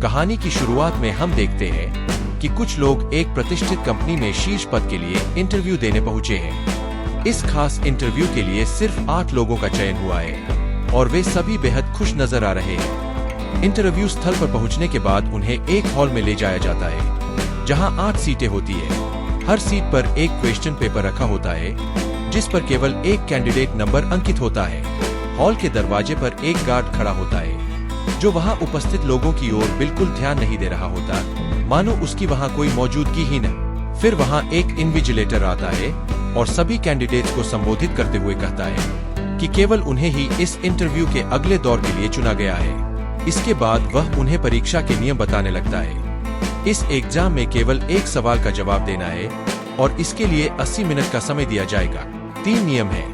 कहानी की शुरुआत में हम देखते हैं कि कुछ लोग एक प्रतिष्ठित कंपनी में शीर्ष पद के लिए इंटरव्यू देने पहुंचे हैं। इस खास इंटरव्यू के लिए सिर्फ 8 लोगों का चयन हुआ है और वे सभी बेहद खुश नजर आ रहे हैं। इंटरव्यू स्थल पर पहुंचने के बाद उन्हें एक हॉल में ले जाया जाता है जहां 8 सीटें होती है। हर सीट पर एक क्वेश्चन पेपर रखा होता है जिस पर केवल एक कैंडिडेट नंबर अंकित होता है। हॉल के दरवाजे पर एक गार्ड खड़ा होता है जो वहां उपस्थित लोगों की ओर बिल्कुल ध्यान नहीं दे रहा होता, मानो उसकी वहां कोई मौजूदगी ही न। फिर वहां एक इन्विजिलेटर आता है और सभी कैंडिडेट्स को संबोधित करते हुए कहता है कि केवल उन्हें ही इस इंटरव्यू के अगले दौर के लिए चुना गया है। इसके बाद वह उन्हें परीक्षा के नियम बताने लगता है। इस एग्जाम में केवल एक सवाल का जवाब देना है और इसके लिए 80 मिनट का समय दिया जाएगा। 3 नियम है।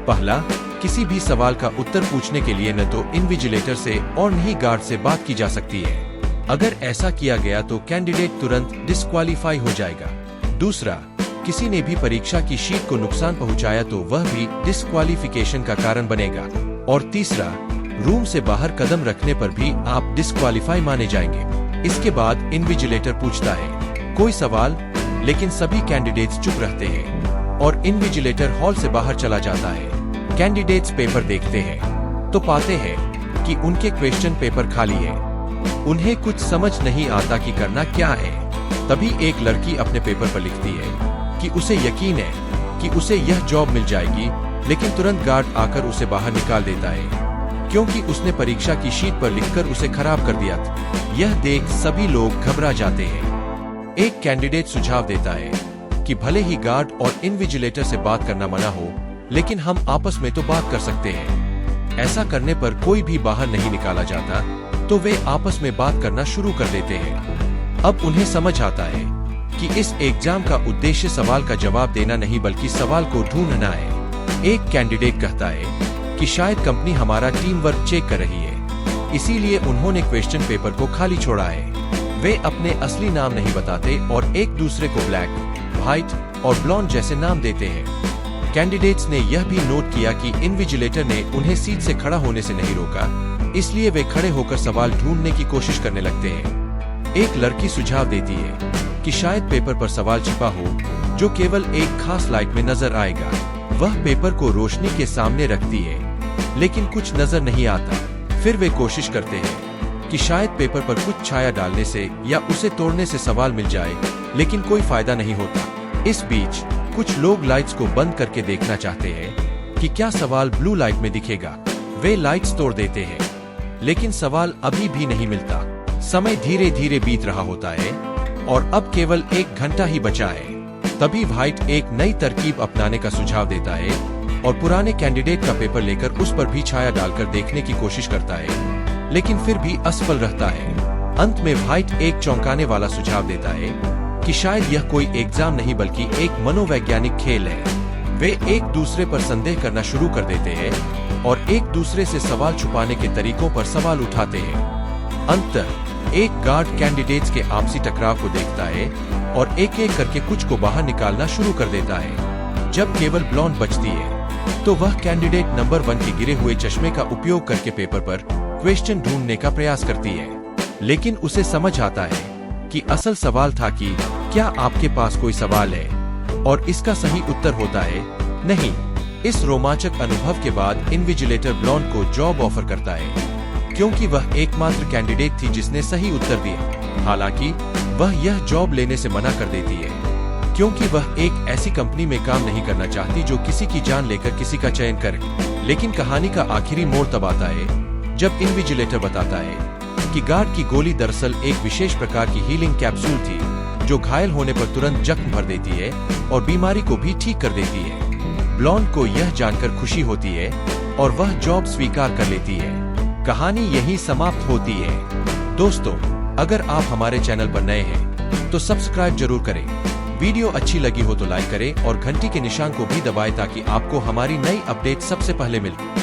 पहला, किसी भी सवाल का उत्तर पूछने के लिए न तो इन्विजिलेटर से और न ही गार्ड से बात की जा सकती है। अगर ऐसा किया गया तो कैंडिडेट तुरंत डिस्क्वालीफाई हो जाएगा। दूसरा, किसी ने भी परीक्षा की शीट को नुकसान पहुंचाया तो वह भी डिस्क्वालिफिकेशन का कारण बनेगा। और तीसरा, रूम से बाहर कदम रखने पर भी आप डिस्क्वालीफाई माने जाएंगे। इसके बाद इन्विजिलेटर पूछता है कोई सवाल, लेकिन सभी कैंडिडेट्स चुप रहते हैं और इन्विजिलेटर हॉल से बाहर चला जाता है। कैंडिडेट्स पेपर देखते हैं तो पाते हैं कि उनके क्वेश्चन पेपर खाली है। उन्हें कुछ समझ नहीं आता कि करना क्या है। तभी एक लड़की अपने पेपर पर लिखती है कि उसे यकीन है कि उसे यह जॉब मिल जाएगी, लेकिन तुरंत गार्ड आकर उसे बाहर निकाल देता है क्योंकि उसने परीक्षा की शीट पर लिखकर उसे खराब कर दिया था। यह देख सभी लोग घबरा जाते हैं। एक कैंडिडेट सुझाव देता है कि भले ही गार्ड और इन्विजिलेटर से बात करना मना हो, लेकिन हम आपस में तो बात कर सकते हैं। ऐसा करने पर कोई भी बाहर नहीं निकाला जाता तो वे आपस में बात करना शुरू कर देते हैं। अब उन्हें समझ आता है कि इस एग्जाम का उद्देश्य सवाल का जवाब देना नहीं बल्कि सवाल को ढूंढना है। एक कैंडिडेट कहता है कि शायद कंपनी हमारा टीम वर्क चेक कर रही है, इसीलिए उन्होंने क्वेश्चन पेपर को खाली छोड़ा है। वे अपने असली नाम नहीं बताते और एक दूसरे को ब्लैक, व्हाइट और ब्लॉन्ड जैसे नाम देते हैं। कैंडिडेट्स ने यह भी नोट किया कि इन्विजिलेटर ने उन्हें सीट से खड़ा होने से नहीं रोका, इसलिए वे खड़े होकर सवाल ढूंढने की कोशिश करने लगते हैं। एक लड़की सुझाव देती है कि शायद पेपर पर सवाल छिपा हो जो केवल एक खास लाइट में नजर आएगा। वह पेपर को रोशनी के सामने रखती है, लेकिन कुछ नजर नहीं आता। फिर वे कोशिश करते हैं कि शायद पेपर पर कुछ छाया डालने से या उसे तोड़ने से सवाल मिल जाए, लेकिन कोई फायदा नहीं होता। इस बीच कुछ लोग लाइट्स को बंद करके देखना चाहते हैं कि क्या सवाल ब्लू लाइट में दिखेगा। वे लाइट्स तोड़ देते हैं, लेकिन सवाल अभी भी नहीं मिलता। समय धीरे धीरे बीत रहा होता है और अब केवल 1 घंटा ही बचा है। तभी व्हाइट एक नई तरकीब अपनाने का सुझाव देता है और पुराने कैंडिडेट का पेपर लेकर उस पर भी छाया डालकर देखने की कोशिश करता है, लेकिन फिर भी असफल रहता है। अंत में व्हाइट एक चौंकाने वाला सुझाव देता है कि शायद यह कोई एग्जाम नहीं बल्कि एक मनोवैज्ञानिक खेल है। वे एक दूसरे पर संदेह करना शुरू कर देते हैं और एक दूसरे से सवाल छुपाने के तरीकों पर सवाल उठाते हैं। अंततः एक गार्ड कैंडिडेट्स के आपसी टकराव को देखता है और एक एक करके कुछ को बाहर निकालना शुरू कर देता है। जब केवल ब्लॉन्ड बचती है तो वह कैंडिडेट नंबर 1 के गिरे हुए चश्मे का उपयोग करके पेपर पर क्वेश्चन ढूंढने का प्रयास करती है, लेकिन उसे समझ आता है कि असल सवाल था कि क्या आपके पास कोई सवाल है, और इसका सही उत्तर होता है नहीं। इस रोमांचक अनुभव के बाद इन्विजिलेटर ब्लॉन्ड को जॉब ऑफर करता है क्योंकि वह एकमात्र कैंडिडेट थी जिसने सही उत्तर दिया। हालांकि वह यह जॉब लेने से मना कर देती है क्योंकि वह एक ऐसी कंपनी में काम नहीं करना चाहती जो किसी की जान लेकर किसी का चयन करे। लेकिन कहानी का आखिरी मोड़ तब आता है जब इन्विजिलेटर बताता है कि गार्ड की गोली दरअसल एक विशेष प्रकार की हीलिंग कैप्सूल थी जो घायल होने पर तुरंत जख्म भर देती है और बीमारी को भी ठीक कर देती है। ब्लॉन्ड को यह जानकर खुशी होती है और वह जॉब स्वीकार कर लेती है। कहानी यहीं समाप्त होती है। दोस्तों, अगर आप हमारे चैनल पर नए हैं तो सब्सक्राइब जरूर करें। वीडियो अच्छी लगी हो तो लाइक करें और घंटी के निशान को भी दबाएं ताकि आपको हमारी नई अपडेट सबसे पहले मिले।